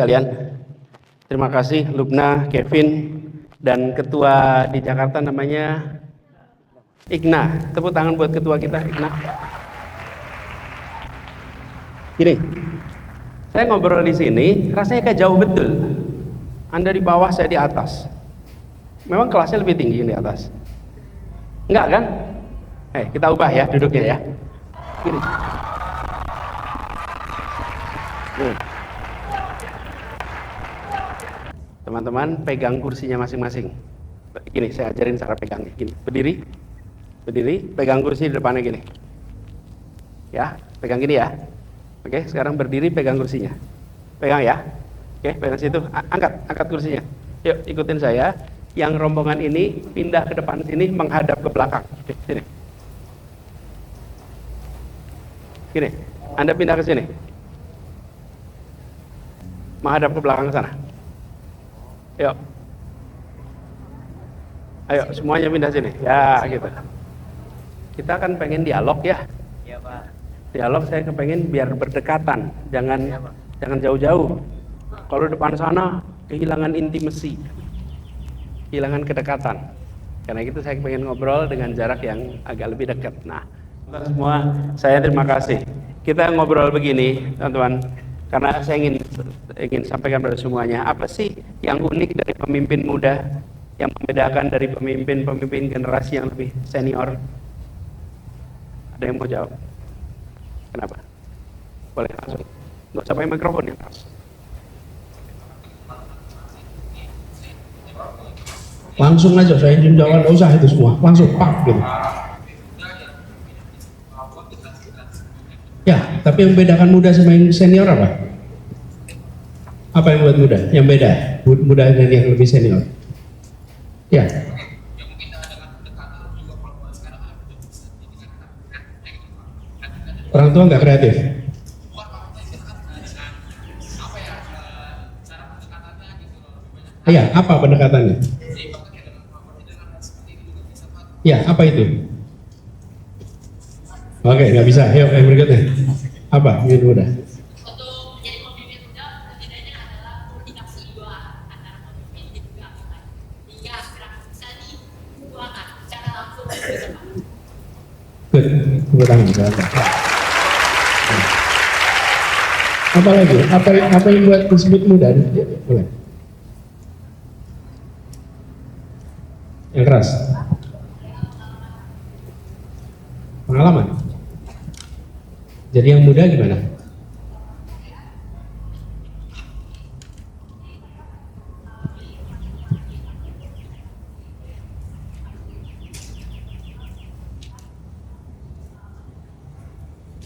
Sekalian, terima kasih Lubna, Kevin, dan ketua di Jakarta namanya Igna. Tepuk tangan buat ketua kita, Igna. Gini, saya ngobrol di sini, rasanya kayak jauh betul. Anda di bawah, saya di atas. Memang kelasnya lebih tinggi di atas. Enggak kan? Kita ubah ya duduknya ya. Gini. Teman-teman pegang kursinya masing-masing. Gini, saya ajarin cara pegangnya. Gini, berdiri, pegang kursi di depannya gini. Ya, pegang gini ya. Oke, sekarang berdiri, pegang kursinya. Pegang ya. Oke, pegang situ. Angkat kursinya. Yuk, ikutin saya. Yang rombongan ini pindah ke depan sini, menghadap ke belakang. Oke, sini. Gini, Anda pindah ke sini. Menghadap ke belakang sana. Yuk. Ayo, semuanya pindah sini. Ya, gitu. Kita kan pengen dialog ya. Iya, Pak. Dialog saya kepengen biar berdekatan, jangan jauh-jauh. Kalau depan sana kehilangan intimasi, kehilangan kedekatan. Karena itu saya pengen ngobrol dengan jarak yang agak lebih dekat. Nah, semua saya terima kasih. Kita ngobrol begini, teman-teman. Karena saya ingin sampaikan pada semuanya, apa sih yang unik dari pemimpin muda, yang membedakan dari pemimpin generasi yang lebih senior? Ada yang mau jawab? Kenapa? Boleh langsung. Nggak usah pakai mikrofon ya. Langsung aja, saya ingin jawab, nggak usah itu semua. Langsung, pak, gitu. Ya, tapi yang membedakan muda sama yang senior apa? Apa yang buat muda? Yang beda, muda dan yang lebih senior. Ya. Orang tua nggak kreatif. Iya, apa pendekatannya? Ya, apa itu? Oke, nggak bisa. Yuk, yang berikutnya. Apa? Yang muda. Untuk menjadi pemimpin muda, bedanya adalah komunikasi dua antara pemimpin dan juga pemain. Hingga aspirasi bisa dituangkan secara langsung dan cepat. Good, tepuk tangan. Apa lagi? Apa yang buat disebut muda? Ya, boleh. Yang keras. Pengalaman. Jadi yang muda gimana?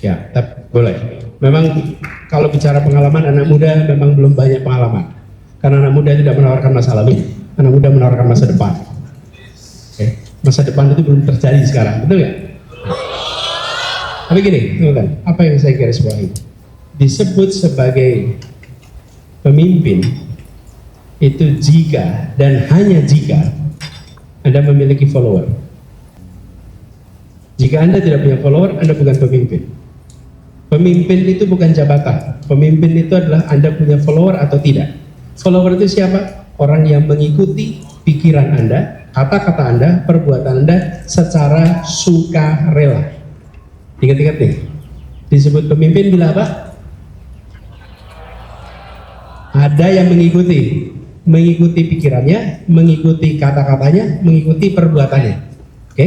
Ya, tapi boleh. Memang kalau bicara pengalaman, anak muda memang belum banyak pengalaman. Karena anak muda tidak menawarkan masa lalu, anak muda menawarkan masa depan. Oke. Masa depan itu belum terjadi sekarang, betul nggak? Tapi gini, teman-teman, apa yang saya garis bawahi? Disebut sebagai pemimpin itu jika dan hanya jika Anda memiliki follower. Jika Anda tidak punya follower, Anda bukan pemimpin. Pemimpin itu bukan jabatan. Pemimpin itu adalah Anda punya follower atau tidak. Follower itu siapa? Orang yang mengikuti pikiran Anda, kata-kata Anda, perbuatan Anda secara sukarela. Ingat-ingat nih, disebut pemimpin bila apa? Ada yang mengikuti pikirannya, mengikuti kata-katanya, mengikuti perbuatannya. Oke?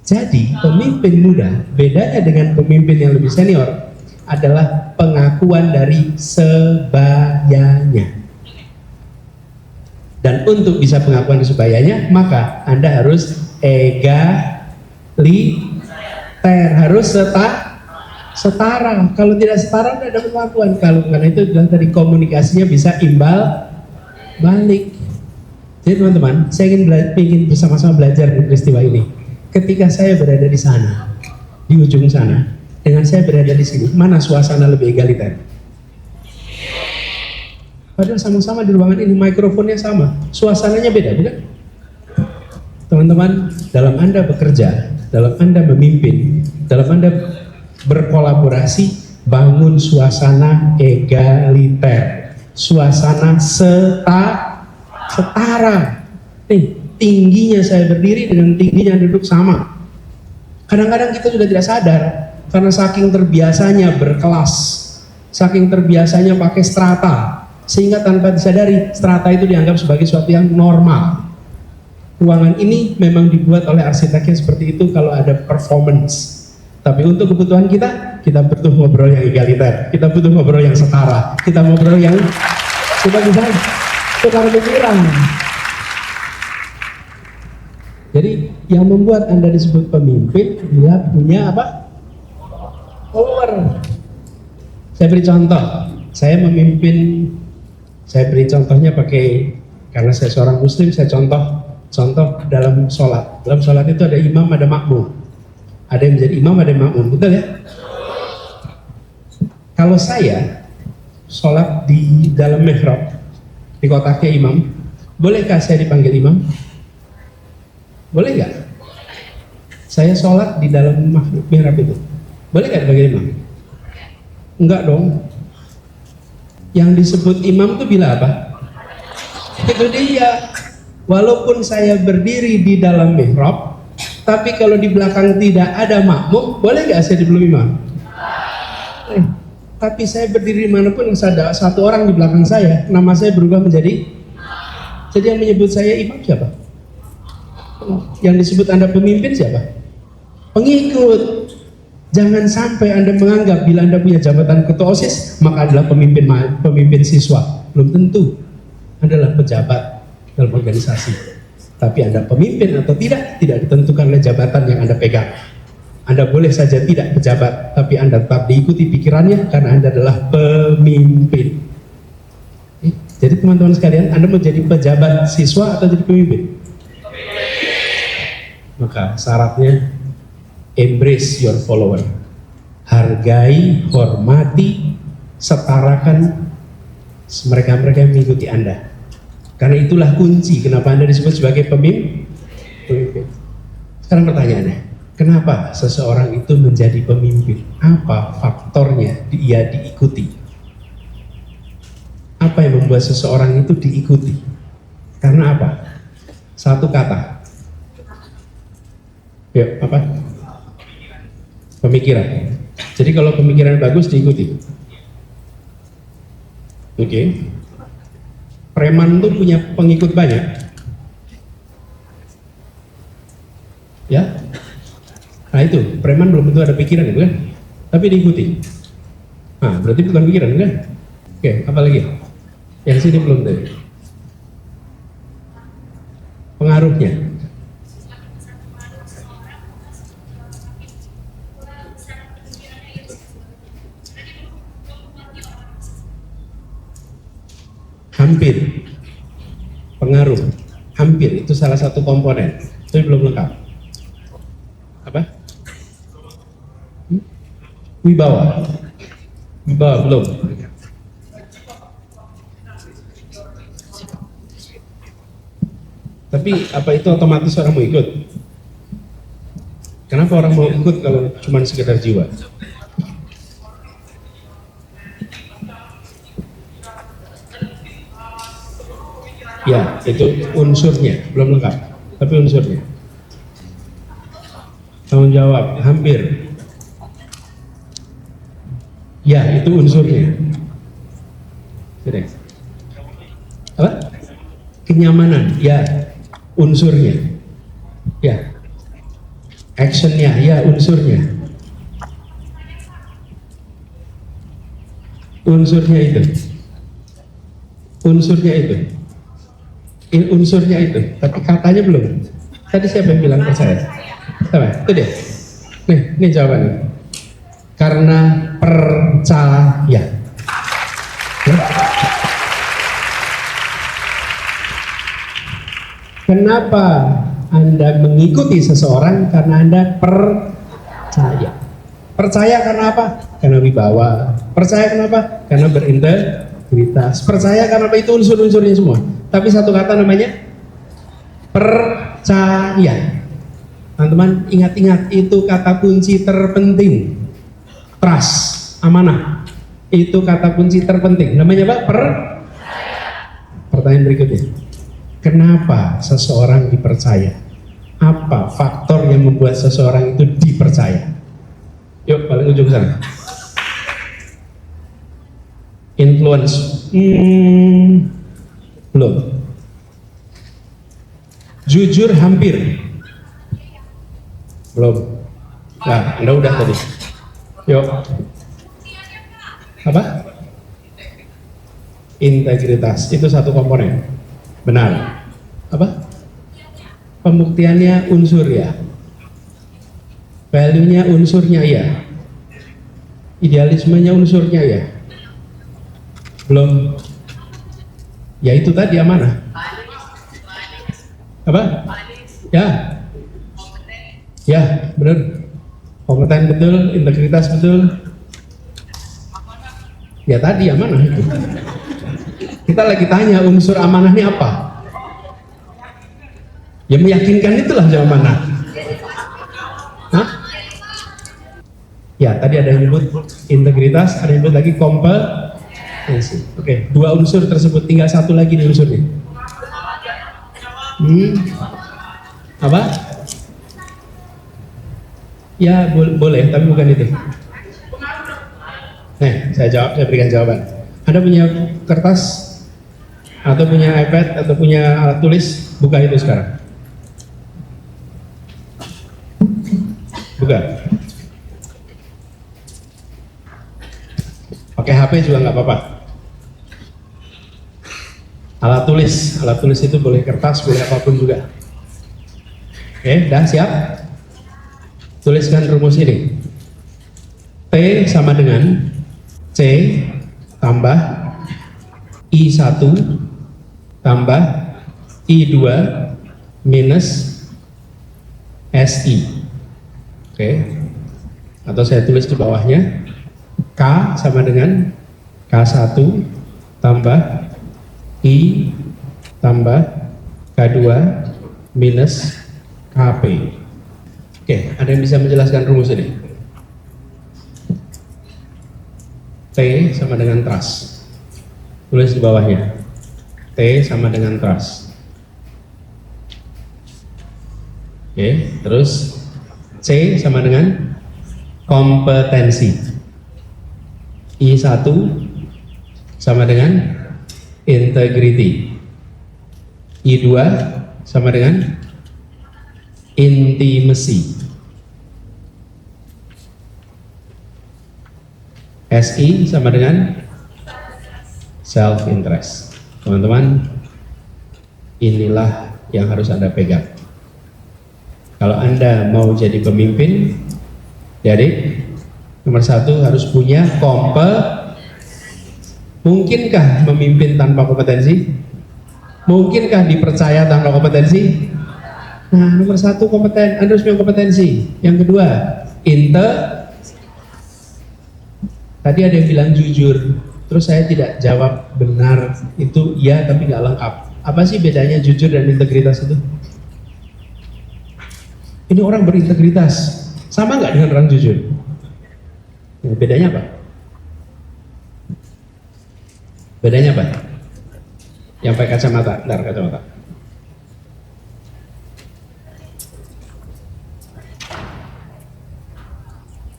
Jadi pemimpin muda bedanya dengan pemimpin yang lebih senior adalah pengakuan dari sebayanya. Dan untuk bisa pengakuan sebayanya, maka Anda harus harus setara. Kalau tidak setara, tidak ada pengakuan. Karena itu tadi komunikasinya bisa imbal balik. Jadi teman-teman, saya ingin bersama-sama belajar di peristiwa ini. Ketika saya berada di sana, di ujung sana, dengan saya berada di sini, mana suasana lebih egaliter? Padahal sama-sama di ruangan ini, mikrofonnya sama, suasananya beda, bukan? Teman-teman, dalam Anda bekerja, dalam Anda memimpin, dalam Anda berkolaborasi, bangun suasana egaliter. suasana setara. Nih, tingginya saya berdiri dengan tingginya duduk sama. Kadang-kadang kita juga tidak sadar karena saking terbiasanya berkelas, saking terbiasanya pakai strata, sehingga tanpa disadari strata itu dianggap sebagai sesuatu yang normal. Ruangan ini memang dibuat oleh arsiteknya seperti itu kalau ada performance. Tapi untuk kebutuhan kita butuh ngobrol yang egaliter, kita butuh ngobrol yang setara, kita ngobrol yang kita bisa tukar pikiran. Jadi yang membuat Anda disebut pemimpin, dia punya apa? Follower. Saya beri contoh, saya beri contohnya pakai, karena saya seorang muslim, saya contoh dalam sholat. Dalam sholat itu ada imam, ada makmum. Ada yang menjadi imam, ada yang makmum, betul ya? Kalau saya sholat di dalam mihrab, di kotaknya imam, bolehkah saya dipanggil imam? Boleh nggak? Saya sholat di dalam mihrab itu, boleh nggak dipanggil imam? Enggak dong. Yang disebut imam itu bila apa? Itu dia. Walaupun saya berdiri di dalam mihrab, tapi kalau di belakang tidak ada makmum, boleh nggak saya dibelum imam? Tapi saya berdiri dimanapun, ada satu orang di belakang saya, nama saya berubah menjadi. Jadi yang menyebut saya imam siapa? Yang disebut Anda pemimpin siapa? Pengikut. Jangan sampai Anda menganggap bila Anda punya jabatan ketua OSIS maka adalah pemimpin siswa. Belum tentu. Anda adalah pejabat dalam organisasi. Tapi Anda pemimpin atau tidak ditentukan oleh jabatan yang Anda pegang. Anda boleh saja tidak pejabat, tapi Anda tetap diikuti pikirannya karena Anda adalah pemimpin. Jadi teman-teman sekalian, Anda mau jadi pejabat siswa atau jadi pemimpin? Maka syaratnya embrace your follower, hargai, hormati, setarakan mereka-mereka yang mengikuti Anda. Karena itulah kunci kenapa Anda disebut sebagai pemimpin. Sekarang pertanyaannya, kenapa seseorang itu menjadi pemimpin? Apa faktornya ia diikuti? Apa yang membuat seseorang itu diikuti? Karena apa? Satu kata. Ya, apa? Pemikiran. Jadi kalau pemikiran bagus diikuti. Oke. Preman tuh punya pengikut banyak. Ya. Nah itu, preman belum tentu ada pikiran, kan? Tapi diikuti. Nah, berarti bukan pikiran, kan? Oke, apa lagi? Yang sini belum tadi. Pengaruhnya. Hampir. Pengaruh. Hampir, itu salah satu komponen. Tapi belum lengkap. Apa? Wibawa. Wibawa belum. Tapi apa itu otomatis orang mau ikut? Kenapa orang mau ikut kalau cuma sekedar jiwa? Ya, itu unsurnya, belum lengkap. Tapi unsurnya. Tanggung jawab, hampir. Ya, itu unsurnya. Sudah. Apa? Kenyamanan, ya, unsurnya. Ya. Actionnya, ya, unsurnya. Unsurnya itu. Unsurnya itu. Unsurnya itu, tapi katanya belum. Tadi siapa yang bilang percaya? Sama, itu dia. Nih, ini jawabannya. Karena percaya. Ya. Kenapa Anda mengikuti seseorang? Karena Anda percaya. Percaya karena apa? Karena wibawa. Percaya kenapa? Karena berintegritas. Percaya karena apa? Itu unsur-unsurnya semua. Tapi satu kata namanya percaya. Teman-teman ingat-ingat, itu kata kunci terpenting. Trust, amanah. Itu kata kunci terpenting. Namanya apa? pertanyaan berikutnya. Kenapa seseorang dipercaya? Apa faktor yang membuat seseorang itu dipercaya? Yuk, paling ujung sana. Influence. Belum. Jujur hampir. Belum. Nah, Anda udah tadi. Yuk. Apa? Integritas. Itu satu komponen. Benar. Apa? Pembuktiannya unsur ya. Value-nya unsurnya ya. Idealismenya unsurnya ya. Belum. Ya itu tadi amanah. Apa? Ya. Ya, benar. Kompeten betul, integritas betul. Ya tadi amanah itu. Kita lagi tanya unsur amanahnya apa? Ya meyakinkan itulah jawabannya. Hah? Ya tadi ada yang nyebut integritas, ada yang nyebut lagi kompetensi. Oke, dua unsur tersebut, tinggal satu lagi nih unsurnya. Apa? Ya boleh, tapi bukan itu. Saya berikan jawaban. Anda punya kertas atau punya iPad atau punya alat tulis, buka itu sekarang. Buka. Pakai HP juga nggak apa-apa. Alat tulis itu boleh kertas, boleh apapun juga. Oke, dah siap? Tuliskan rumus ini. T sama dengan C tambah I1 tambah I2 minus SI. Oke. Atau saya tulis di bawahnya, K sama dengan K1 tambah I tambah K2 minus KP. Oke, ada yang bisa menjelaskan rumus ini? T sama dengan trust. Tulis di bawahnya. T sama dengan trust. Oke, terus C sama dengan kompetensi. I1 sama dengan integrity. I2 sama dengan intimacy. SI sama dengan self interest. Teman-teman, inilah yang harus Anda pegang. Kalau Anda mau jadi pemimpin, jadi nomor satu harus punya Mungkinkah memimpin tanpa kompetensi? Mungkinkah dipercaya tanpa kompetensi? Nah, nomor satu kompeten, Anda harus punya kompetensi. Yang kedua, tadi ada yang bilang jujur, terus saya tidak jawab benar, itu iya tapi nggak lengkap. Apa sih bedanya jujur dan integritas itu? Ini orang berintegritas, sama nggak dengan orang jujur? Nah, bedanya apa? Bedanya apa? Yang pakai kacamata, bentar kacamata.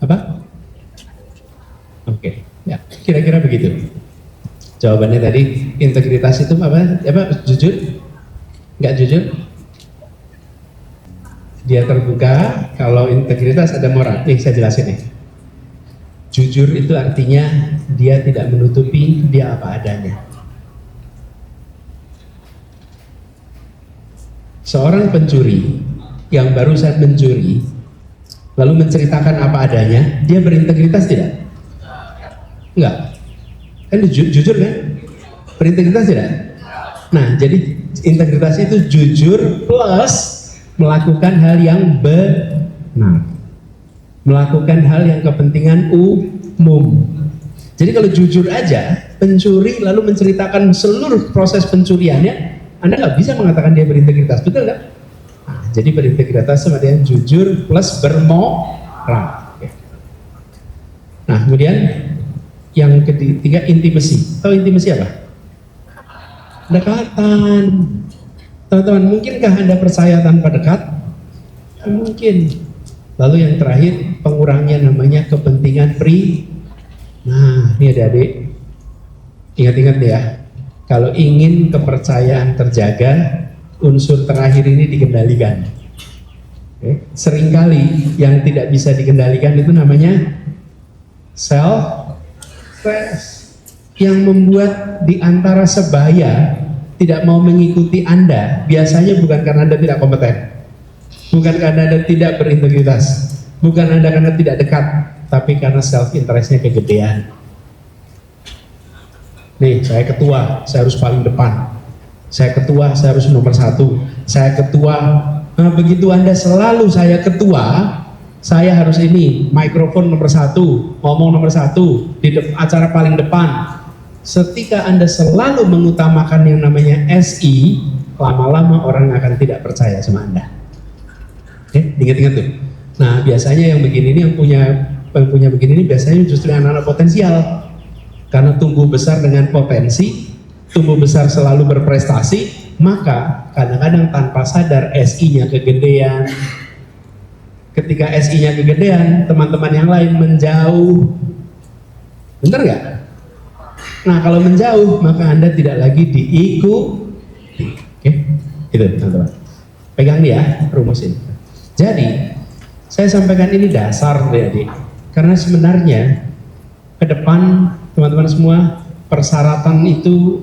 Apa? Oke, ya kira-kira begitu. Jawabannya tadi, integritas itu apa? Jujur? Nggak jujur? Dia terbuka. Kalau integritas ada moral. Nih saya jelasin nih. Jujur itu artinya dia tidak menutupi dia apa adanya. Seorang pencuri yang barusan mencuri lalu menceritakan apa adanya, dia berintegritas tidak? Enggak. Kan jujur kan? Berintegritas tidak? Nah, jadi integritas itu jujur plus melakukan hal yang benar. Melakukan hal yang kepentingan umum. Jadi kalau jujur aja, pencuri lalu menceritakan seluruh proses pencuriannya, Anda nggak bisa mengatakan dia berintegritas, betul nggak? Nah, jadi berintegritas sama dengan jujur plus bermoral. Nah, kemudian yang ketiga intimasi. Tahu intimasi apa? Dekatan. Teman-teman, mungkinkah Anda percaya tanpa dekat? Mungkin. Lalu yang terakhir, pengurangnya namanya kepentingan Nah, ini adik-adik, ingat-ingat ya, kalau ingin kepercayaan terjaga, unsur terakhir ini dikendalikan. Oke. Seringkali yang tidak bisa dikendalikan itu namanya self-trust, yang membuat di antara sebaya tidak mau mengikuti Anda, biasanya bukan karena Anda tidak kompeten, bukan karena Anda tidak berintegritas, bukan Anda karena tidak dekat, tapi karena self-interestnya kegedean. Nih, saya ketua, saya harus paling depan. Saya ketua, saya harus nomor 1. Saya ketua. Nah, begitu Anda selalu saya ketua, saya harus ini, mikrofon nomor 1, ngomong nomor 1, di acara paling depan. Ketika Anda selalu mengutamakan yang namanya SI, lama-lama orang akan tidak percaya sama Anda. Oke, ingat-ingat tuh. Nah, biasanya yang begini ini, yang punya begini ini biasanya justru anak-anak potensial. Karena tumbuh besar dengan potensi, tumbuh besar selalu berprestasi, maka kadang-kadang tanpa sadar SI-nya kegedean. Ketika SI-nya kegedean, teman-teman yang lain menjauh. Bener nggak? Nah, kalau menjauh, maka Anda tidak lagi diikuti. Oke, itu teman-teman. Pegang nih ya, rumusin. Jadi, saya sampaikan ini dasar adik-adik. Karena sebenarnya ke depan teman-teman semua, persyaratan itu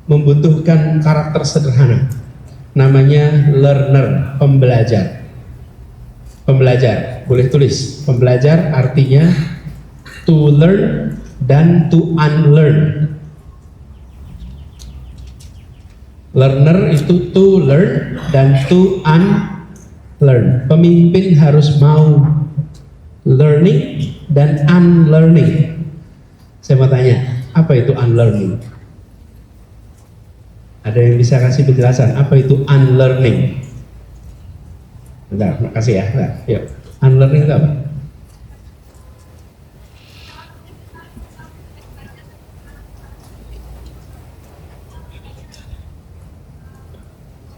membutuhkan karakter sederhana. Namanya learner, pembelajar. Pembelajar, boleh tulis. Pembelajar artinya to learn dan to unlearn. Learner itu to learn dan to unlearn. Pemimpin harus mau learning dan unlearning. Saya mau tanya, apa itu unlearning? Ada yang bisa kasih penjelasan, apa itu unlearning? Bentar, makasih ya. Bentar, yuk. Unlearning itu apa?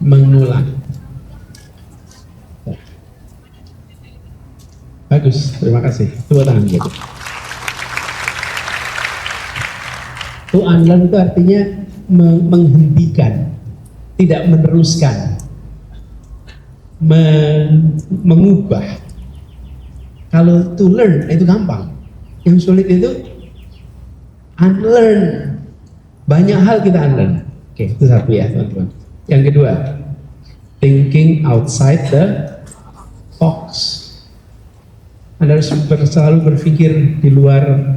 Mengulang. Bagus, terima kasih. Tepuk tangan gitu. To unlearn itu artinya menghentikan, tidak meneruskan, mengubah. Kalau to learn itu gampang, yang sulit itu unlearn. Banyak hal kita unlearn. Oke, itu satu ya teman-teman. Yang kedua, thinking outside the box. Anda harus selalu berpikir di luar.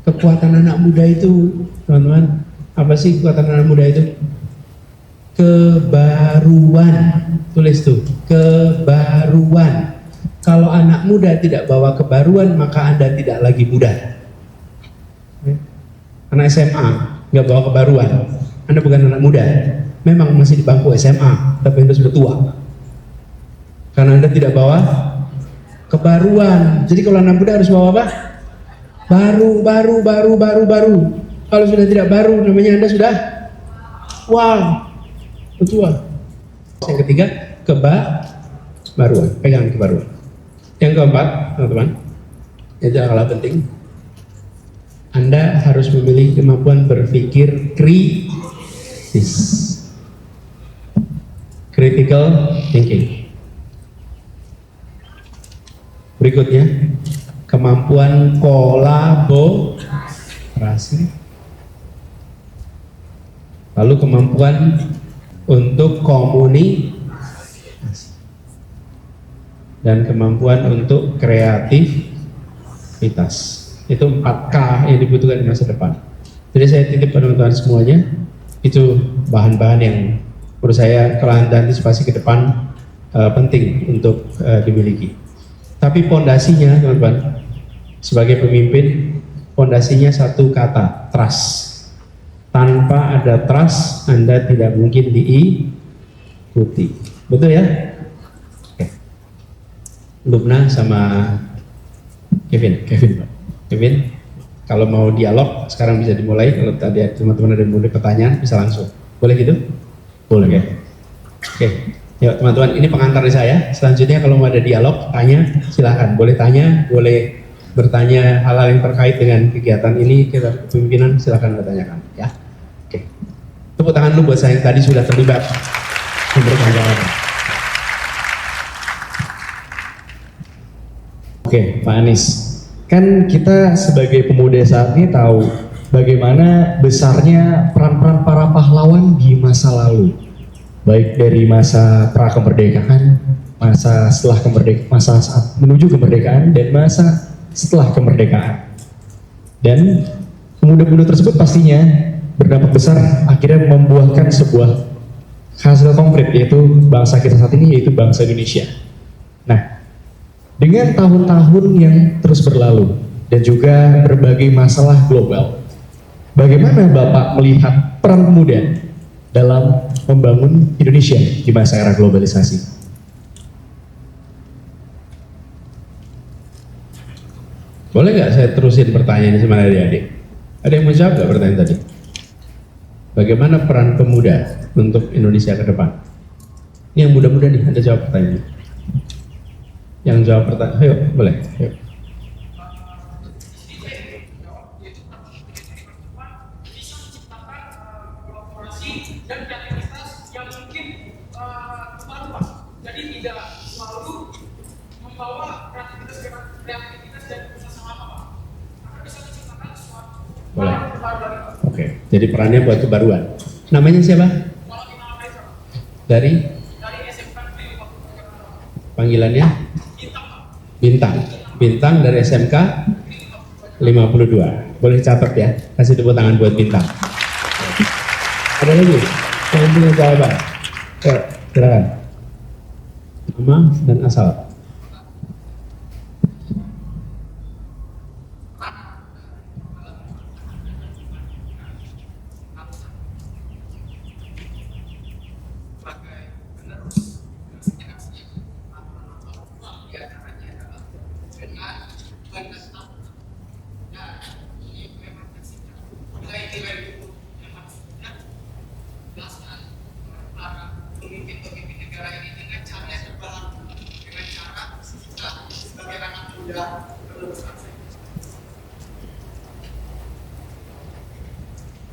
Kekuatan anak muda itu, teman-teman, apa sih kekuatan anak muda itu? Kebaruan. Tulis tuh, kebaruan. Kalau anak muda tidak bawa kebaruan, maka Anda tidak lagi muda. Anak SMA nggak bawa kebaruan, Anda bukan anak muda. Memang masih di bangku SMA, tapi Anda sudah tua. Karena Anda tidak bawa kebaruan. Jadi kalau anak muda harus bawa apa? Baru. Kalau sudah tidak baru, namanya Anda sudah tua. Yang ketiga, kebaruan. Pegang kebaruan. Yang keempat, teman-teman, itu adalah penting. Anda harus memiliki kemampuan berpikir kritis. Critical thinking. Berikutnya, kemampuan kolaborasi, lalu kemampuan untuk komunikasi, dan kemampuan untuk kreativitas. Itu 4K yang dibutuhkan di masa depan. Jadi saya titip pada teman-teman semuanya, itu bahan-bahan yang menurut saya kalau Anda antisipasi ke depan penting untuk dimiliki. Tapi pondasinya teman-teman, sebagai pemimpin, pondasinya satu kata, trust. Tanpa ada trust, Anda tidak mungkin diikuti. Betul ya? Oke. Lubna sama Kevin. Kalau mau dialog sekarang bisa dimulai. Kalau tadi teman-teman ada mulai pertanyaan bisa langsung. Boleh gitu? Boleh ya. Oke. Yuk teman-teman, ini pengantar dari saya. Selanjutnya kalau mau ada dialog, tanya silahkan. Boleh tanya, boleh bertanya hal-hal yang terkait dengan kegiatan ini, kepemimpinan silahkan bertanyakan. Ya. Oke. Tepuk tangan dulu buat saya yang tadi sudah terlibat memberikan jawaban. Oke, Pak Anies. Kan kita sebagai pemuda saat ini tahu bagaimana besarnya peran-peran para pahlawan di masa lalu. Baik dari masa pra-kemerdekaan, masa setelah kemerdekaan, masa saat menuju kemerdekaan, dan masa setelah kemerdekaan. Dan pemuda-pemuda tersebut pastinya berdampak besar akhirnya membuahkan sebuah hasil konkret, yaitu bangsa kita saat ini, yaitu bangsa Indonesia. Nah, dengan tahun-tahun yang terus berlalu dan juga berbagai masalah global, bagaimana Bapak melihat peran pemuda dalam membangun Indonesia di masa era globalisasi? Boleh nggak saya terusin pertanyaan sama adik-adik? Ada yang mau jawab nggak pertanyaan tadi? Bagaimana peran pemuda untuk Indonesia ke depan? Ini yang muda-muda nih, Anda jawab pertanyaan. Yang jawab pertanyaan, ayo boleh. Ayo. Dan kreativitas yang mungkin berubah. Jadi tidak selalu membawa kreativitas dan usaha sama Pak. Akan bisa menciptakan sesuatu Boleh. yang baru. Oke, jadi perannya buat kebaruan. Namanya siapa? Kalau kita namanya Dari dari SMK Negeri 53 panggilannya? Bintang Pak. Bintang. Bintang dari SMK 52. Boleh catat ya. Kasih tepuk tangan buat Bintang. Ada lagi? Saya punya jawaban. Oke, silakan. Nama dan asal.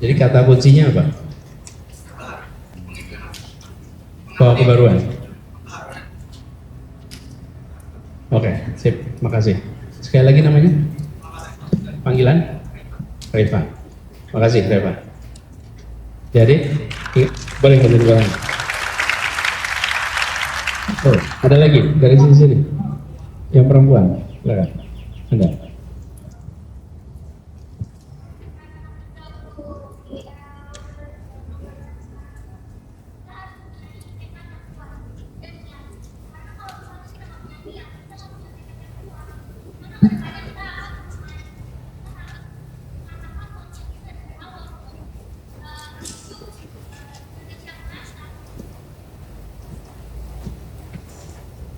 Jadi kata kuncinya apa? Bawa kebaruan. Oke, sip, makasih. Sekali lagi namanya? Panggilan? Reva. Makasih Reva. Jadi, boleh menjadi barang. Oh, ada lagi dari sini. Yang perempuan, silakan. Anda.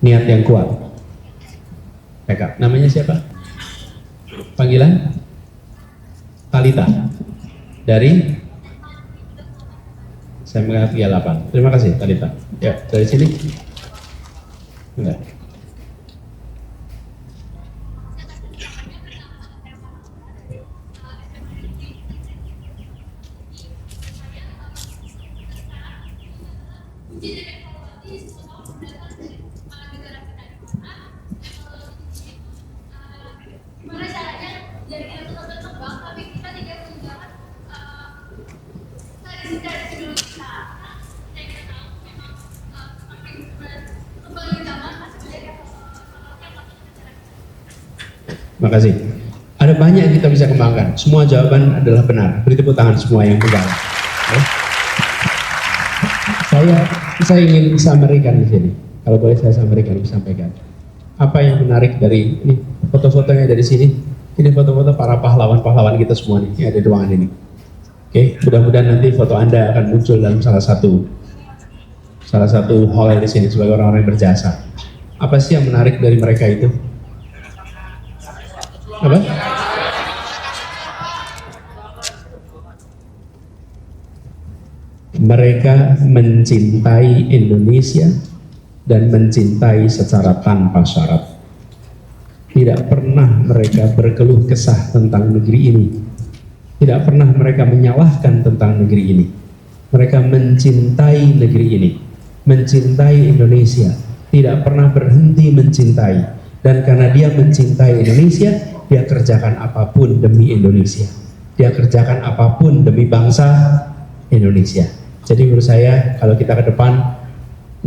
Niat yang kuat. Backup. Namanya siapa? Panggilan? Talita. Dari SMK 38. Terima kasih Talita. Ya, dari sini. Enggak. Gimana caranya jadi kita tetap berkembang tapi kita tidak meninggalkan tradisi dulu kita. Saya kita tahu memang semakin berkembang zaman masih menjadi Makasih. Ada banyak yang kita bisa kembangkan. Semua jawaban adalah benar. Beri tepuk tangan semua yang benar. Ya. Saya ingin sampaikan di sini. Kalau boleh saya sampaikan. Apa yang menarik dari ini foto-fotonya dari sini? Ini foto-foto para pahlawan-pahlawan kita semua nih yang ada di ruangan ini. Oke, mudah-mudahan nanti foto Anda akan muncul dalam salah satu hall di sini sebagai orang-orang yang berjasa. Apa sih yang menarik dari mereka itu? Apa? Mereka mencintai Indonesia dan mencintai secara tanpa syarat. Tidak pernah mereka berkeluh kesah tentang negeri ini. Tidak pernah mereka menyalahkan tentang negeri ini. Mereka mencintai negeri ini, mencintai Indonesia, tidak pernah berhenti mencintai. Dan karena dia mencintai Indonesia, dia kerjakan apapun demi Indonesia. Dia kerjakan apapun demi bangsa Indonesia. Jadi menurut saya, kalau kita ke depan,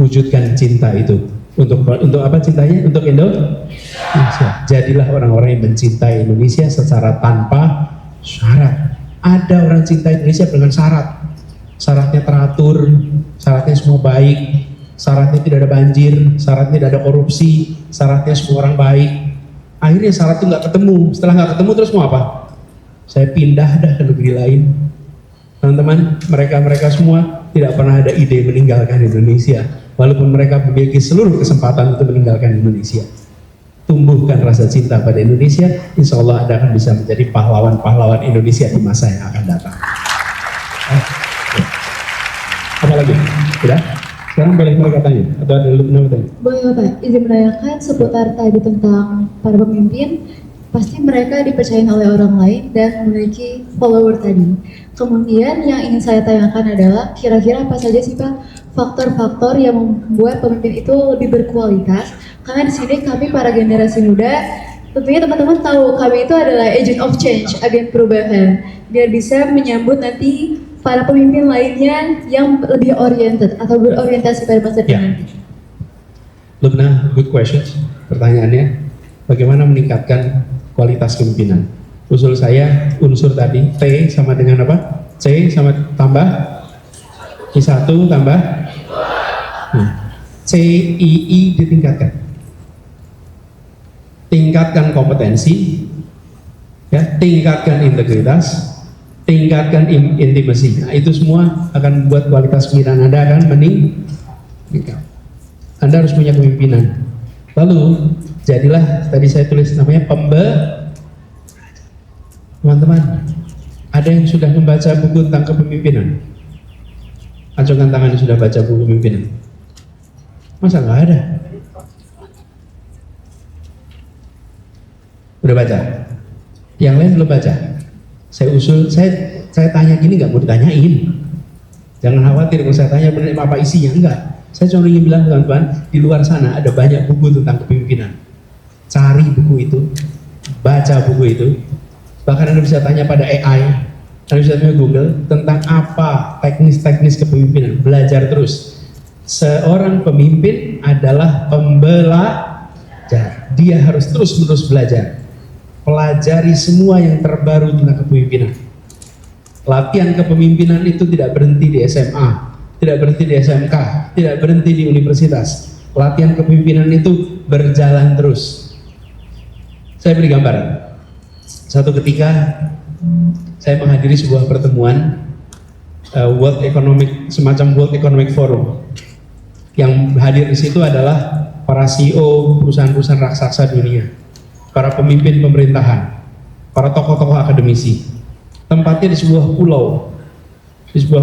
wujudkan cinta itu. Untuk apa cintanya? Untuk Indonesia. Jadilah orang-orang yang mencintai Indonesia secara tanpa syarat. Ada orang cinta Indonesia dengan syarat. Syaratnya teratur, syaratnya semua baik, syaratnya tidak ada banjir, syaratnya tidak ada korupsi, syaratnya semua orang baik. Akhirnya syarat itu nggak ketemu. Setelah nggak ketemu terus mau apa? Saya pindah dah ke negeri lain. Teman-teman, mereka semua tidak pernah ada ide meninggalkan Indonesia, walaupun mereka memiliki seluruh kesempatan untuk meninggalkan Indonesia. Tumbuhkan rasa cinta pada Indonesia, insya Allah Anda akan bisa menjadi pahlawan-pahlawan Indonesia di masa yang akan datang. Apa lagi? Sudah? Sekarang boleh mereka tanya, atau ada yang tanya? Boleh Bapak, izin menanyakan seputar tadi tentang para pemimpin. Pasti mereka dipercaya oleh orang lain dan memiliki follower tadi. Kemudian yang ingin saya tanyakan adalah kira-kira apa saja sih Pak faktor-faktor yang membuat pemimpin itu lebih berkualitas? Karena di sini kami para generasi muda, tentunya teman-teman tahu kami itu adalah agent of change, agen perubahan, biar bisa menyambut nanti para pemimpin lainnya yang lebih oriented atau berorientasi pada masa depan. Lubna, good questions. Pertanyaannya, bagaimana meningkatkan kualitas kepemimpinan? Usul saya, unsur tadi, T sama dengan apa? C sama tambah? I1 tambah? C, I ditingkatkan. Tingkatkan kompetensi, ya, tingkatkan integritas, tingkatkan intimasi. Nah, itu semua akan membuat kualitas kepemimpinan Anda akan meningkat. Anda harus punya kepemimpinan. Lalu, jadilah, tadi saya tulis namanya teman-teman, ada yang sudah membaca buku tentang kepemimpinan? Acungkan tangan yang sudah baca buku kepemimpinan. Masa nggak ada? Udah baca? Yang lain belum baca? Saya usul, saya tanya gini nggak mau ditanyain. Jangan khawatir kalau saya tanya benar apa isinya, enggak. Saya cuma ingin bilang teman-teman, di luar sana ada banyak buku tentang kepemimpinan. Cari buku itu, baca buku itu. Bahkan Anda bisa tanya pada AI, Anda bisa tanya Google tentang apa teknis-teknis kepemimpinan. Belajar terus. Seorang pemimpin adalah pembelajar. Dia harus terus-menerus belajar. Pelajari semua yang terbaru tentang kepemimpinan. Latihan kepemimpinan itu tidak berhenti di SMA, tidak berhenti di SMK, tidak berhenti di universitas. Latihan kepemimpinan itu berjalan terus. Saya beri gambaran. Satu ketika saya menghadiri sebuah pertemuan World Economic Forum. Yang hadir di situ adalah para CEO perusahaan-perusahaan raksasa dunia, para pemimpin pemerintahan, para tokoh-tokoh akademisi. Tempatnya di sebuah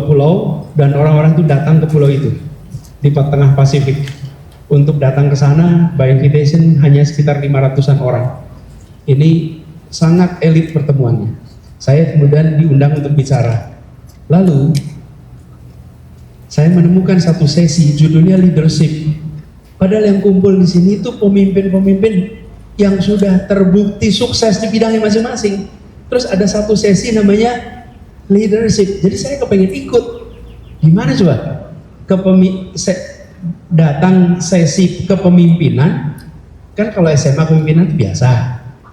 pulau, dan orang-orang itu datang ke pulau itu di tengah Pasifik. Untuk datang ke sana, by invitation hanya sekitar 500-an orang. Ini sangat elit pertemuannya. Saya kemudian diundang untuk bicara. Lalu saya menemukan satu sesi judulnya leadership. Padahal yang kumpul di sini itu pemimpin-pemimpin yang sudah terbukti sukses di bidangnya masing-masing. Terus ada satu sesi namanya leadership. Jadi saya kepengen ikut. Gimana coba? Datang sesi kepemimpinan. Kan kalau SMA kepemimpinan itu biasa.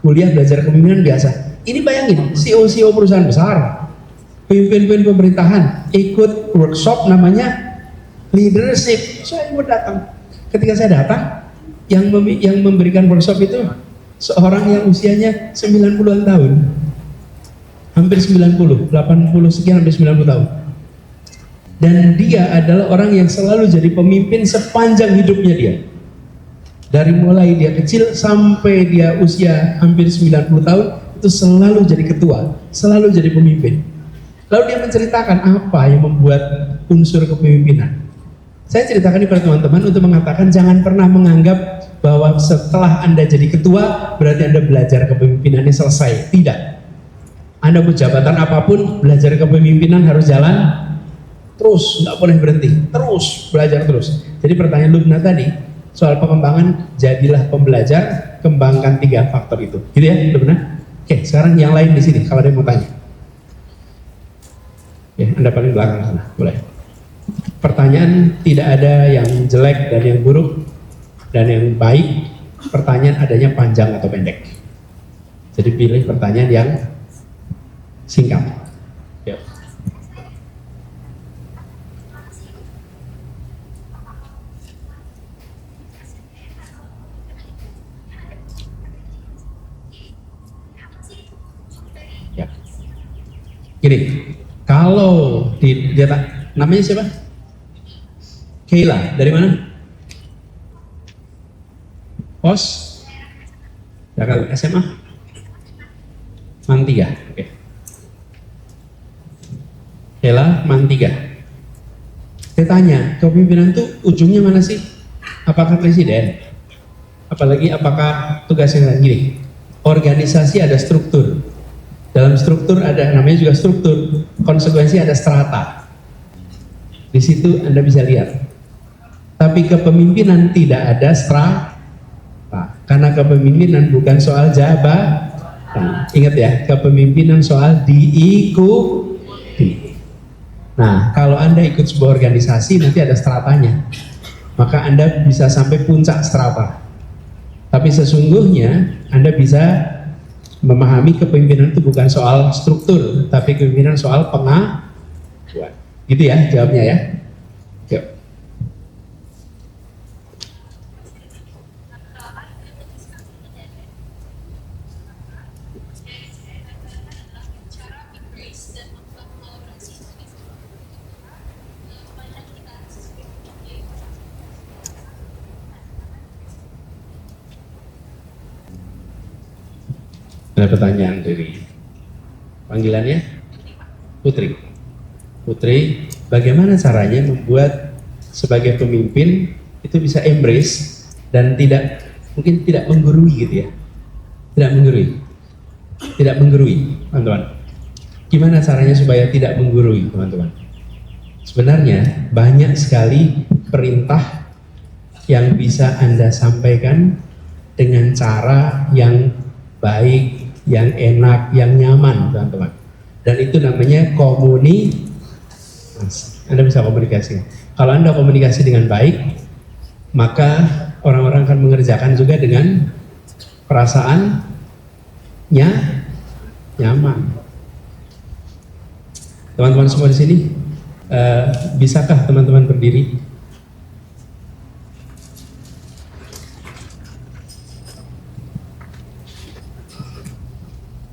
Kuliah belajar kepemimpinan biasa. Ini bayangin, CEO perusahaan besar, pemimpin pemerintahan ikut workshop namanya leadership. Saya mau datang. Ketika saya datang, yang memberikan workshop itu seorang yang usianya 90-an tahun. Hampir 90, 80 sekian hampir 90 tahun. Dan dia adalah orang yang selalu jadi pemimpin sepanjang hidupnya dia. Dari mulai dia kecil sampai dia usia hampir 90 tahun, itu selalu jadi ketua, selalu jadi pemimpin. Lalu dia menceritakan apa yang membuat unsur kepemimpinan. Saya ceritakan ini pada teman-teman untuk mengatakan jangan pernah menganggap bahwa setelah Anda jadi ketua berarti Anda belajar kepemimpinannya selesai. Tidak. Anda mau jabatan apapun, belajar kepemimpinan harus jalan terus, nggak boleh berhenti, terus belajar terus. Jadi pertanyaan Lubna tadi soal pengembangan, jadilah pembelajar, kembangkan 3 faktor itu, gitu ya Lubna? Oke, sekarang yang lain di sini kalau ada yang mau tanya. Ya, Anda paling belakang sana, boleh. Pertanyaan tidak ada yang jelek dan yang buruk dan yang baik. Pertanyaan adanya panjang atau pendek. Jadi pilih pertanyaan yang singkat. Ya. Ya. Gini, kalau di namanya siapa? Keila, dari mana? Pos? Jakarta SMA? Mantiga, oke. Keila, Mantiga. Saya tanya, kepemimpinan itu ujungnya mana sih? Apakah presiden? Apalagi apakah tugasnya gini? Organisasi ada struktur. Dalam struktur ada namanya juga struktur. Konsekuensi ada strata. Di situ Anda bisa lihat. Tapi kepemimpinan tidak ada strata. Karena kepemimpinan bukan soal jabatan. Ingat ya, kepemimpinan soal diikuti. Nah, kalau Anda ikut sebuah organisasi nanti ada stratanya. Maka Anda bisa sampai puncak strata. Tapi sesungguhnya Anda bisa memahami kepemimpinan itu bukan soal struktur, tapi kepemimpinan soal pengakuan. Gitu ya jawabnya ya. Yuk. Ada pertanyaan dari panggilannya Putri. Putri, bagaimana caranya membuat sebagai pemimpin itu bisa embrace dan mungkin tidak menggurui gitu ya? Tidak menggurui, teman-teman. Gimana caranya supaya tidak menggurui, teman-teman? Sebenarnya banyak sekali perintah yang bisa Anda sampaikan dengan cara yang baik, yang enak, yang nyaman, teman-teman. Dan itu namanya komunikasi. Anda bisa komunikasi. Kalau Anda komunikasi dengan baik, maka orang-orang akan mengerjakan juga dengan perasaannya nyaman. Teman-teman semua di sini, bisakah teman-teman berdiri?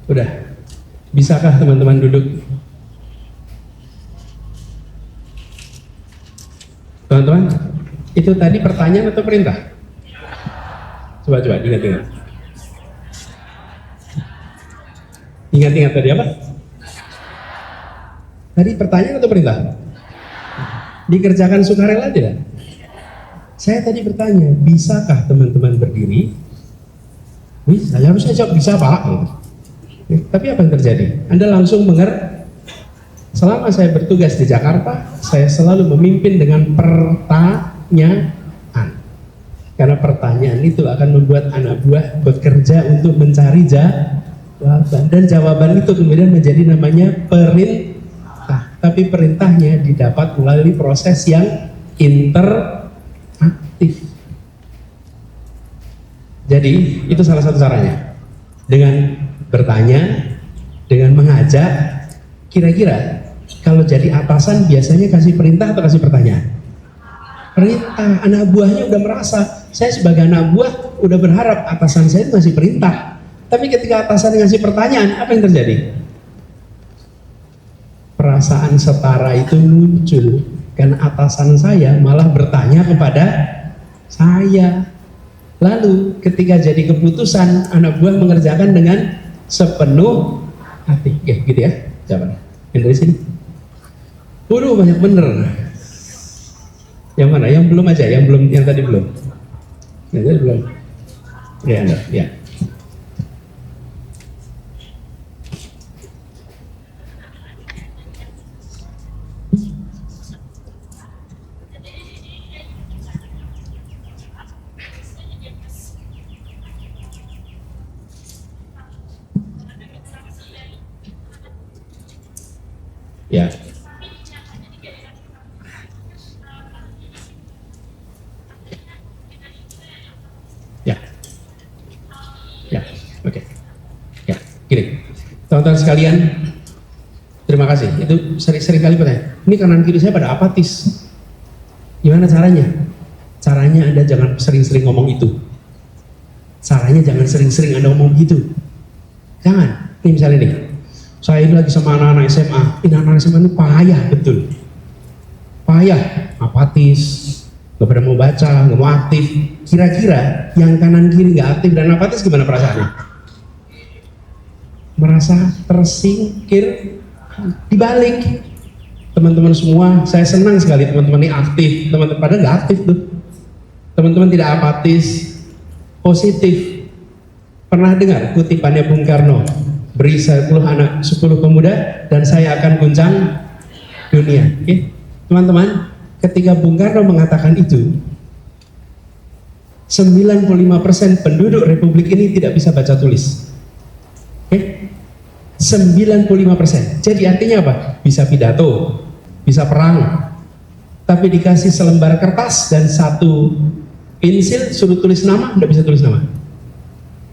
Udah, bisakah teman-teman duduk? Teman-teman, itu tadi pertanyaan atau perintah? Coba ingat-ingat. Ingat-ingat tadi apa? Tadi pertanyaan atau perintah? Dikerjakan sukarela tidak? Saya tadi bertanya, bisakah teman-teman berdiri? Bisa, harusnya jawab bisa Pak. Tapi apa yang terjadi? Anda langsung selama saya bertugas di Jakarta, saya selalu memimpin dengan pertanyaan. Karena pertanyaan itu akan membuat anak buah bekerja untuk mencari jawaban. Dan jawaban itu kemudian menjadi namanya perintah. Tapi perintahnya didapat melalui proses yang interaktif. Jadi itu salah satu caranya. Dengan bertanya, dengan mengajak. Kira-kira kalau jadi atasan biasanya kasih perintah atau kasih pertanyaan? Perintah. Anak buahnya udah merasa, saya sebagai anak buah udah berharap atasan saya itu ngasih perintah. Tapi ketika atasan ngasih pertanyaan, apa yang terjadi? Perasaan setara itu muncul karena atasan saya malah bertanya kepada saya. Lalu ketika jadi keputusan, anak buah mengerjakan dengan sepenuh hati. Oke, gitu ya jawabannya. Yang dari sini. Waduh, banyak bener. Yang mana? Yang belum aja, yang belum, yang tadi belum. Yang tadi belum. Ya, Anda, ya. Ya. Ya. Ya. Oke. Ya, gini. Teman-teman sekalian, terima kasih. Itu sering kali bertanya, ini kanan kiri saya pada apatis. Gimana caranya? Caranya Anda jangan sering-sering ngomong itu. Caranya jangan sering-sering Anda ngomong gitu. Jangan. Ini misalnya nih, saya ini lagi sama anak-anak SMA, ini anak-anak SMA ini payah betul. Payah, apatis, gak pada mau baca, gak mau aktif. Kira-kira yang kanan kiri gak aktif dan apatis gimana perasaannya? Merasa tersingkir, dibalik. Teman-teman semua, saya senang sekali teman-teman ini aktif, teman-teman pada gak aktif tuh. Teman-teman tidak apatis, positif. Pernah dengar kutipannya Bung Karno? Beri 10 anak, 10 pemuda, dan saya akan guncang dunia. Oke? Teman-teman, ketika Bung Karno mengatakan itu, 95% penduduk Republik ini tidak bisa baca tulis. Oke? 95%. Jadi artinya apa? Bisa pidato, bisa perang, tapi dikasih selembar kertas dan satu pensil, suruh tulis nama, tidak bisa tulis nama.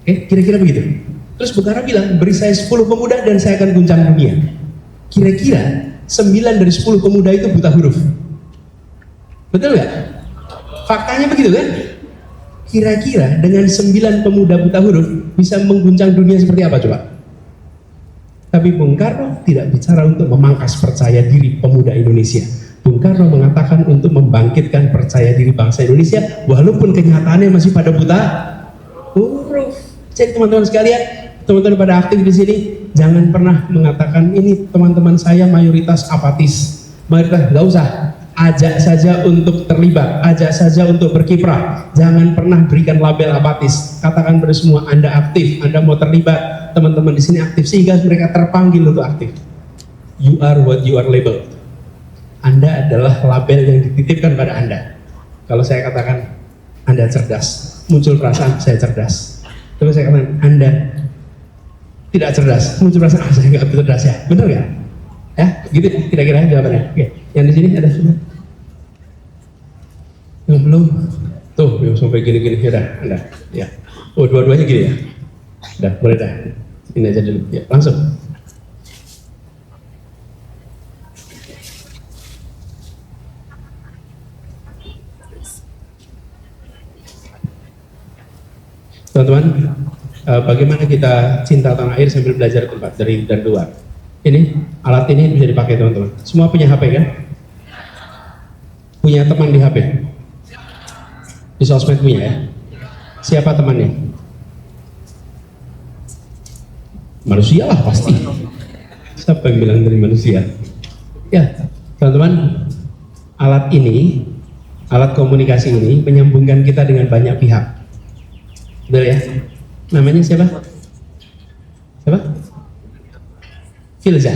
Oke? Kira-kira begitu. Terus Bung Karno bilang, beri saya 10 pemuda dan saya akan guncang dunia. Kira-kira 9 dari 10 pemuda itu buta huruf. Betul nggak? Faktanya begitu kan? Kira-kira dengan 9 pemuda buta huruf bisa mengguncang dunia seperti apa coba? Tapi Bung Karno tidak bicara untuk memangkas percaya diri pemuda Indonesia. Bung Karno mengatakan untuk membangkitkan percaya diri bangsa Indonesia walaupun kenyataannya masih pada buta huruf. Jadi teman-teman sekalian, teman-teman pada aktif di sini, jangan pernah mengatakan ini teman-teman saya mayoritas apatis. Mayoritas, nggak usah. Ajak saja untuk terlibat, ajak saja untuk berkiprah. Jangan pernah berikan label apatis. Katakan pada semua, Anda aktif, Anda mau terlibat, teman-teman di sini aktif sehingga mereka terpanggil untuk aktif. You are what you are labeled. Anda adalah label yang dititipkan pada Anda. Kalau saya katakan Anda cerdas, muncul perasaan saya cerdas. Terus saya katakan Anda tidak cerdas, muncul perasaan saya nggak cerdas ya, benar nggak? Ya, gitu kira-kira jawabannya. Oke, yang di sini ada semua. Yang belum, tuh yang sampai gini-gini ya, Anda, ya. Oh, dua-duanya gini ya. Udah, boleh dah. Ini aja dulu, ya, langsung. Teman-teman, bagaimana kita cinta tanah air sambil belajar tempat dari luar. Ini, alat ini bisa dipakai teman-teman. Semua punya HP kan? Punya teman di HP? Di sosmed punya ya? Siapa temannya? Manusia lah pasti. Siapa yang bilang dari manusia? Ya, teman-teman, alat ini, alat komunikasi ini menyambungkan kita dengan banyak pihak. Betul ya? Namanya siapa? Siapa? Filza.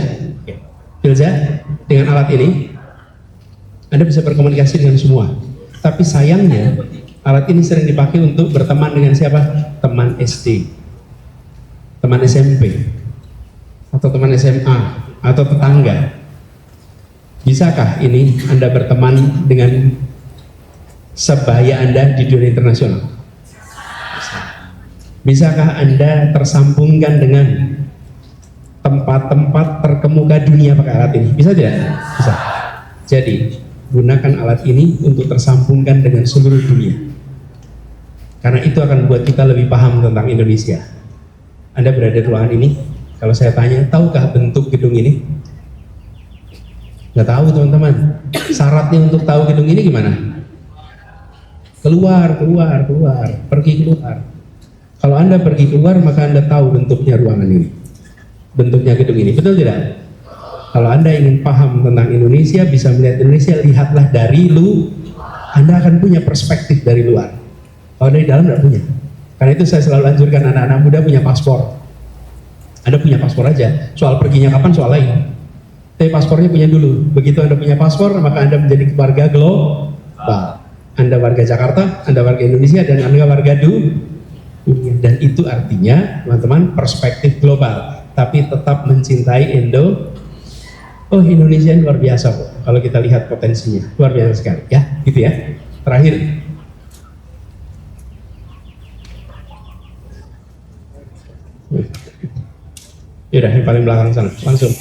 Filza, dengan alat ini Anda bisa berkomunikasi dengan semua. Tapi sayangnya alat ini sering dipakai untuk berteman dengan siapa? Teman SD, teman SMP, atau teman SMA, atau tetangga. Bisakah ini Anda berteman dengan sebaya Anda di dunia internasional? Bisakah Anda tersambungkan dengan tempat-tempat terkemuka dunia pakai alat ini? Bisa tidak? Bisa. Jadi, gunakan alat ini untuk tersambungkan dengan seluruh dunia. Karena itu akan membuat kita lebih paham tentang Indonesia. Anda berada di ruangan ini, kalau saya tanya, tahukah bentuk gedung ini? Nggak tahu teman-teman. Syaratnya untuk tahu gedung ini gimana? Keluar, pergi keluar. Kalau Anda pergi keluar, maka Anda tahu bentuknya ruangan ini, bentuknya gedung ini, betul tidak? Kalau Anda ingin paham tentang Indonesia, bisa melihat Indonesia, lihatlah dari Anda akan punya perspektif dari luar. Kalau dari dalam tidak punya. Karena itu saya selalu anjurkan anak-anak muda punya paspor. Anda punya paspor aja, soal perginya kapan soal lain. Tapi paspornya punya dulu. Begitu Anda punya paspor, maka Anda menjadi warga global. Anda warga Jakarta, Anda warga Indonesia, dan Anda warga dunia. Dan itu artinya, teman-teman, perspektif global. Tapi tetap mencintai Oh, Indonesia luar biasa kok. Kalau kita lihat potensinya, luar biasa sekali. Ya, gitu ya. Terakhir. Yaudah, yang paling belakang sana, langsung.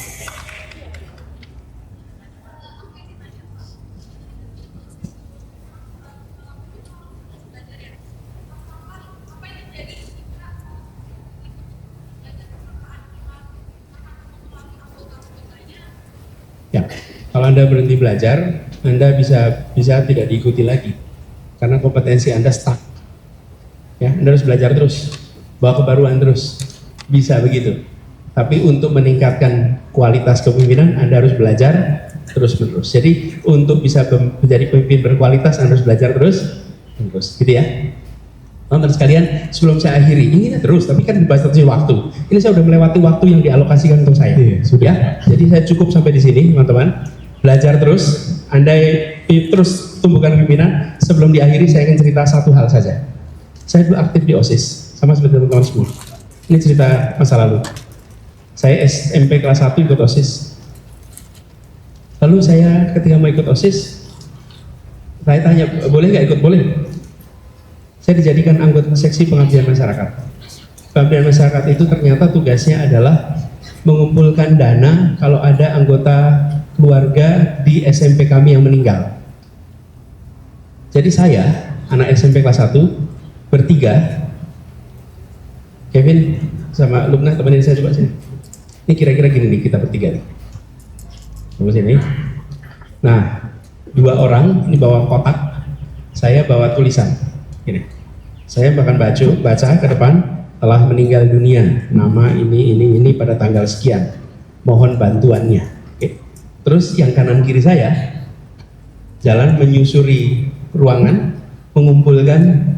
Ya, kalau Anda berhenti belajar, Anda bisa tidak diikuti lagi, karena kompetensi Anda stuck. Ya, Anda harus belajar terus, bawa kebaruan terus, bisa begitu. Tapi untuk meningkatkan kualitas kepemimpinan, Anda harus belajar terus-menerus. Jadi untuk bisa menjadi pemimpin berkualitas, Anda harus belajar terus, gitu ya. Teman-teman sekalian, sebelum saya akhiri, ini terus, tapi kan dibatasi waktu. Ini saya udah melewati waktu yang dialokasikan untuk saya. Iya, sudah. Ya, jadi saya cukup sampai di sini, teman-teman. Belajar terus, Anda terus tumbuhkan pimpinan. Sebelum diakhiri, saya ingin cerita satu hal saja. Saya dulu aktif di OSIS, sama seperti teman-teman semua. Ini cerita masa lalu. Saya SMP kelas 1 ikut OSIS. Lalu saya ketika mau ikut OSIS, saya tanya, boleh nggak ikut? Boleh. Saya dijadikan anggota seksi pengabdian masyarakat. Pengabdian masyarakat itu ternyata tugasnya adalah mengumpulkan dana kalau ada anggota keluarga di SMP kami yang meninggal. Jadi saya, anak SMP kelas 1, bertiga, Kevin sama Lubna, temenin saya coba sini. Ini kira-kira gini nih, kita bertiga nih. Coba sini. Nah, 2 orang ini bawa kotak, saya bawa tulisan. Gini. Saya bahkan baca ke depan, telah meninggal dunia, nama ini pada tanggal sekian, mohon bantuannya. Oke. Terus yang kanan kiri saya jalan menyusuri ruangan, mengumpulkan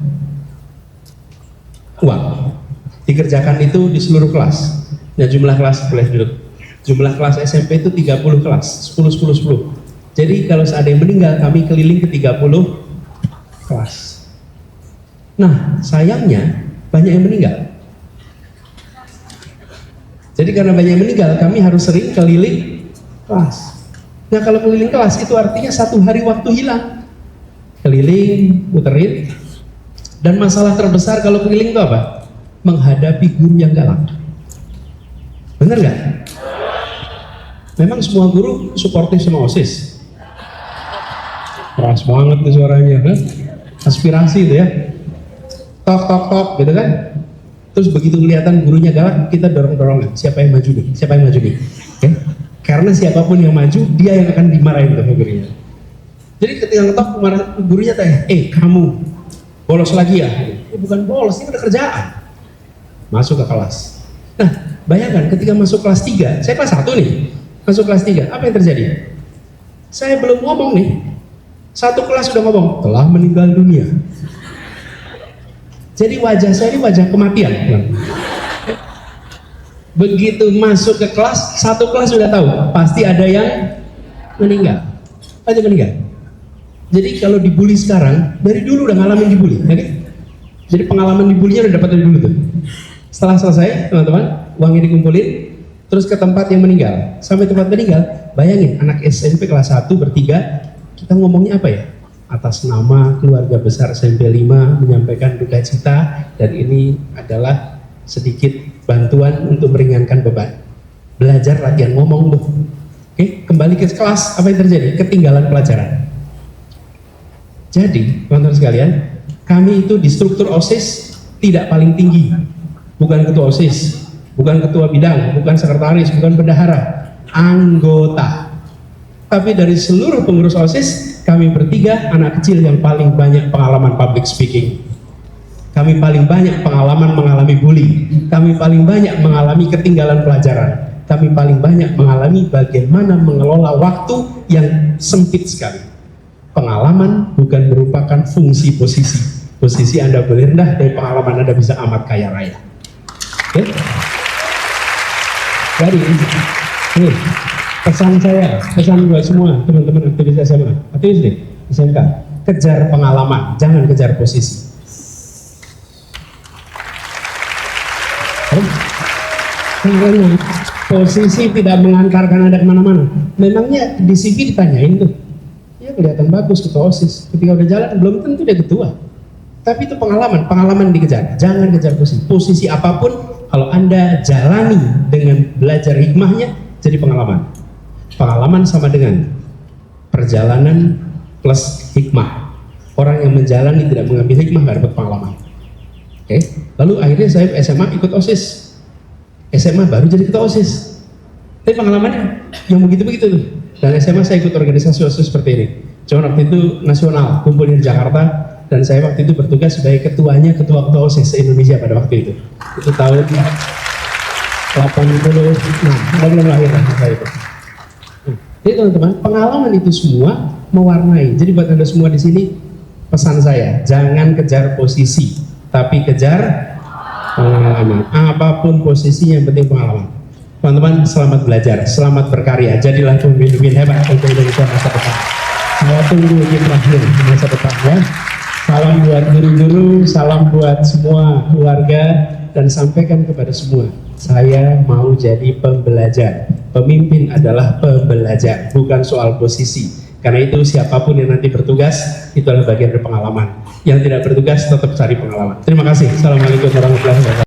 uang. Dikerjakan itu di seluruh kelas. Nah, jumlah kelas, boleh duduk. Jumlah kelas SMP itu 30 kelas, 10. Jadi kalau ada yang meninggal, kami keliling ke 30 kelas. Nah, sayangnya banyak yang meninggal. Jadi karena banyak yang meninggal, kami harus sering keliling kelas. Nah, kalau keliling kelas itu artinya 1 hari waktu hilang. Keliling, muterin. Dan masalah terbesar kalau keliling itu apa? Menghadapi guru yang galak. Bener nggak? Memang semua guru suportif sama OSIS. Keras banget nih suaranya, kan? Aspirasi itu ya. Tok gitu kan. Terus begitu kelihatan gurunya galak, kita dorong-dorongan. Siapa yang maju nih? Oke? Karena siapapun yang maju, dia yang akan dimarahin sama gurunya. Jadi ketika ngetok, gurunya tanya, kamu bolos lagi ya? Bukan bolos, ini udah kerjaan. Masuk ke kelas. Nah, bayangkan ketika masuk kelas 3, saya kelas 1 nih, masuk kelas 3, apa yang terjadi? Saya belum ngomong nih, 1 kelas sudah ngomong, telah meninggal dunia. Jadi wajah saya ini wajah kematian. Begitu masuk ke kelas, 1 kelas sudah tahu, pasti ada yang meninggal. Jadi kalau dibully sekarang, dari dulu udah ngalamin dibully, ya kan? Jadi pengalaman dibulinya udah dapat dari dulu tuh. Setelah selesai, teman-teman, uangnya dikumpulin, terus ke tempat yang meninggal. Sampai tempat meninggal, bayangin anak SMP kelas 1 bertiga, kita ngomongnya apa ya? Atas nama keluarga besar SMP 5 menyampaikan duka cita, dan ini adalah sedikit bantuan untuk meringankan beban. Belajar latihan ngomong tuh. Oke, kembali ke kelas, apa yang terjadi? Ketinggalan pelajaran. Jadi, teman-teman sekalian, kami itu di struktur OSIS tidak paling tinggi. Bukan ketua OSIS, bukan ketua bidang, bukan sekretaris, bukan bendahara, anggota. Tapi dari seluruh pengurus OSIS, kami bertiga anak kecil yang paling banyak pengalaman public speaking. Kami paling banyak pengalaman mengalami bully. Kami paling banyak mengalami ketinggalan pelajaran. tapi paling banyak mengalami bagaimana mengelola waktu yang sempit sekali. Pengalaman bukan merupakan fungsi posisi. Posisi Anda boleh rendah, dari pengalaman Anda bisa amat kaya raya. Oke? Jadi, ini pesan saya, pesan buat semua teman-teman aktivis SMA, aktivis nih, SMK, kejar pengalaman, jangan kejar posisi. Karena posisi tidak mengantarkan Anda kemana-mana. Memangnya di CV ditanyain tuh, ya kelihatan bagus ketua OSIS, ketika udah jalan belum tentu dia ketua. Tapi itu pengalaman dikejar, jangan kejar posisi. Posisi apapun, kalau Anda jalani dengan belajar hikmahnya, jadi pengalaman. Pengalaman sama dengan perjalanan plus hikmah. Orang yang menjalani tidak mengambil hikmah nggak dapat pengalaman. Oke, lalu akhirnya saya SMA ikut OSIS. SMA baru jadi ketua OSIS. Tapi pengalamannya yang begitu-begitu tuh. Dan SMA saya ikut organisasi OSIS seperti ini. Cuma waktu itu nasional, kumpul di Jakarta, dan saya waktu itu bertugas sebagai ketuanya ketua-ketua OSIS se-Indonesia pada waktu itu. Itu tahun 80, nah, belum lahir lah saya itu. Jadi teman-teman, pengalaman itu semua mewarnai. Jadi buat Anda semua di sini, pesan saya, jangan kejar posisi, tapi kejar pengalaman. Apapun posisinya, yang penting pengalaman. Teman-teman, selamat belajar, selamat berkarya, jadilah pemimpin hebat untuk Indonesia masa depan. Saya tunggu kiprahnya di masa depan ya. Salam buat guru-guru, salam buat semua keluarga, dan sampaikan kepada semua, saya mau jadi pembelajar. Pemimpin adalah pembelajar, bukan soal posisi. Karena itu siapapun yang nanti bertugas, itu adalah bagian dari pengalaman. Yang tidak bertugas tetap cari pengalaman. Terima kasih. Assalamualaikum warahmatullahi wabarakatuh.